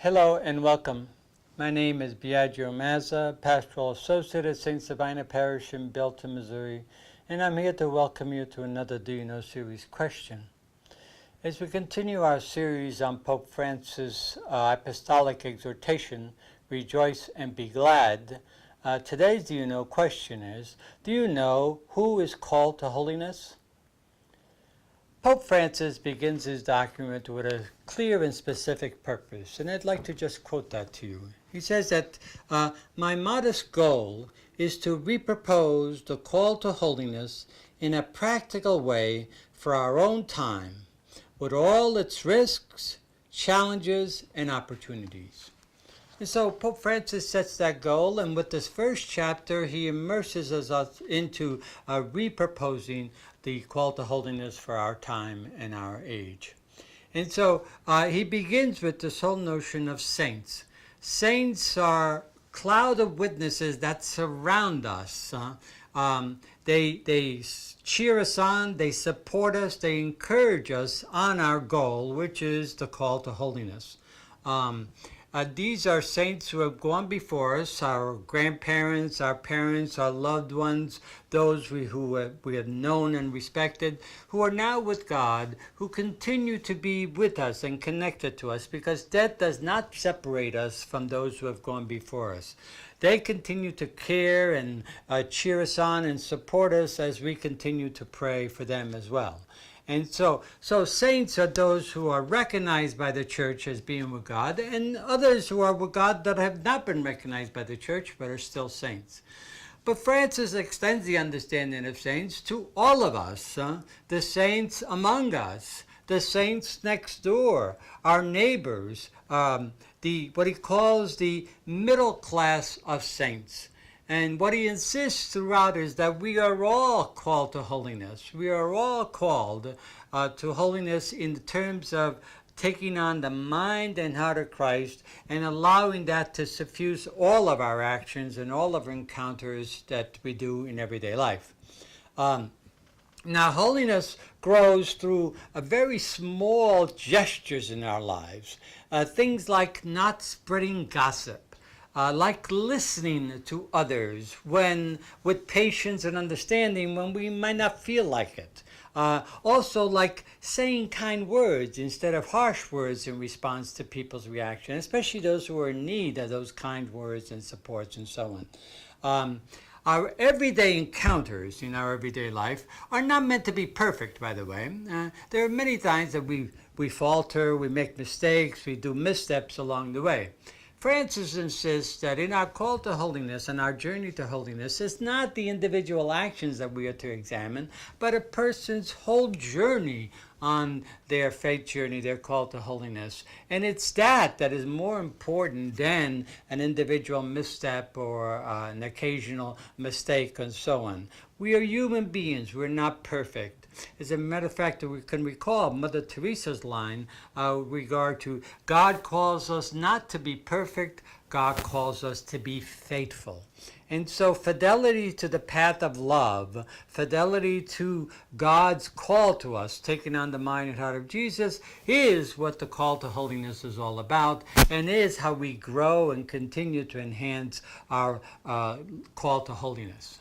Hello and welcome. My name is Biagio Mazza, Pastoral Associate at St. Sabina Parish in Belton, Missouri, and I'm here to welcome you to another Do You Know series question. As we continue our series on Pope Francis' apostolic exhortation, Rejoice and Be Glad, today's Do You Know question is, do you know who is called to holiness? Pope Francis begins his document with a clear and specific purpose, and I'd like to just quote that to you. He says that, my modest goal is to repropose the call to holiness in a practical way for our own time, with all its risks, challenges, and opportunities. And so Pope Francis sets that goal, and with this first chapter, he immerses us into reproposing the call to holiness for our time and our age. And so he begins with this whole notion of saints. Saints are a cloud of witnesses that surround us. They cheer us on, they support us, they encourage us on our goal, which is the call to holiness. These are saints who have gone before us, our grandparents, our parents, our loved ones, those who we have known and respected, who are now with God, who continue to be with us and connected to us, because death does not separate us from those who have gone before us. They continue to care and cheer us on and support us as we continue to pray for them as well. And so saints are those who are recognized by the church as being with God, and others who are with God that have not been recognized by the church but are still saints. But Francis extends the understanding of saints to all of us, the saints among us, the saints next door, our neighbors, what he calls the middle class of saints. And what he insists throughout is that we are all called to holiness. We are all called to holiness in terms of taking on the mind and heart of Christ and allowing that to suffuse all of our actions and all of our encounters that we do in everyday life. Now, holiness grows through very small gestures in our lives. Things like not spreading gossip. Like listening to others with patience and understanding when we might not feel like it. Also like saying kind words instead of harsh words in response to people's reaction, especially those who are in need of those kind words and supports and so on. Our everyday encounters in our everyday life are not meant to be perfect, by the way. There are many times that we falter, we make mistakes, we do missteps along the way. Francis insists that in our call to holiness and our journey to holiness, it's not the individual actions that we are to examine, but a person's whole journey on their faith journey, their call to holiness. And it's that is more important than an individual misstep or an occasional mistake and so on. We are human beings. We're not perfect. As a matter of fact, we can recall Mother Teresa's line with regard to God calls us not to be perfect, God calls us to be faithful. And so fidelity to the path of love, fidelity to God's call to us, taking on the mind and heart of Jesus, is what the call to holiness is all about, and is how we grow and continue to enhance our call to holiness.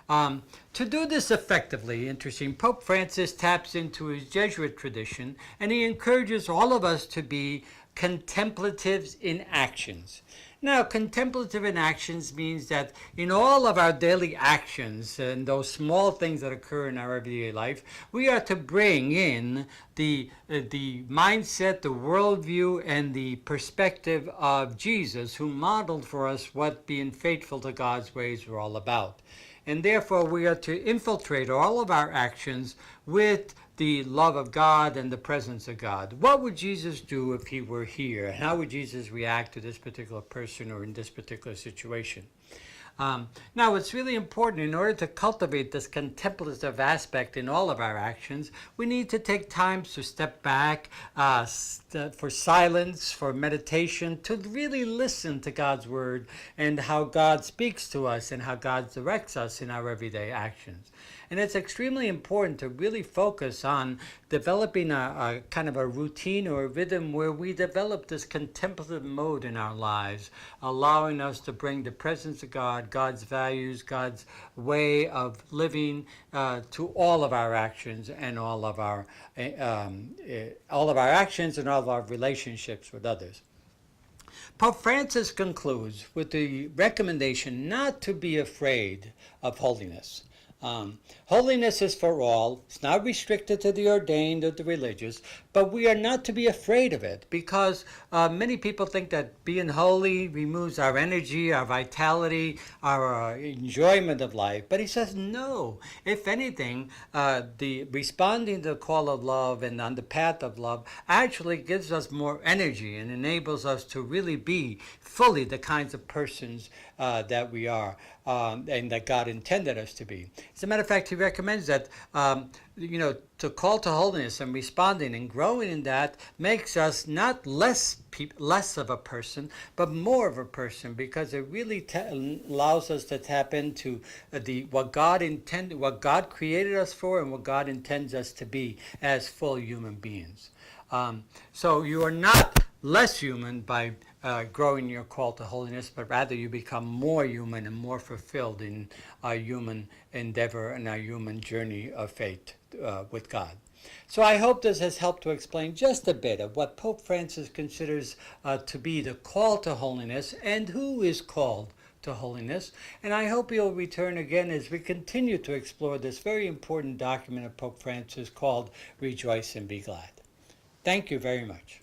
To do this effectively, Pope Francis taps into his Jesuit tradition, and he encourages all of us to be contemplatives in actions. Now, contemplative in actions means that in all of our daily actions and those small things that occur in our everyday life, we are to bring in the mindset, the worldview, and the perspective of Jesus, who modeled for us what being faithful to God's ways were all about. And therefore, we are to infiltrate all of our actions with the love of God and the presence of God. What would Jesus do if he were here? And how would Jesus react to this particular person or in this particular situation? Now, it's really important, in order to cultivate this contemplative aspect in all of our actions, we need to take time to step back for silence, for meditation, to really listen to God's word and how God speaks to us and how God directs us in our everyday actions. And it's extremely important to really focus on developing a kind of a routine or a rhythm where we develop this contemplative mode in our lives, allowing us to bring the presence of God, God's values, God's way of living to all of our actions and all of our actions and all of our relationships with others. Pope Francis concludes with the recommendation not to be afraid of holiness. Holiness is for all. It's not restricted to the ordained or the religious, but we are not to be afraid of it because many people think that being holy removes our energy, our vitality, our enjoyment of life. But he says no. If anything, the responding to the call of love and on the path of love actually gives us more energy and enables us to really be fully the kinds of persons that we are and that God intended us to be. As a matter of fact, he recommends that to call to holiness and responding and growing in that makes us not less of a person, but more of a person, because it really allows us to tap into what God intended, what God created us for, and what God intends us to be as full human beings. So you are not less human by growing your call to holiness, but rather you become more human and more fulfilled in our human endeavor and our human journey of faith with God. So I hope this has helped to explain just a bit of what Pope Francis considers to be the call to holiness and who is called to holiness. And I hope you'll return again as we continue to explore this very important document of Pope Francis called Rejoice and Be Glad. Thank you very much.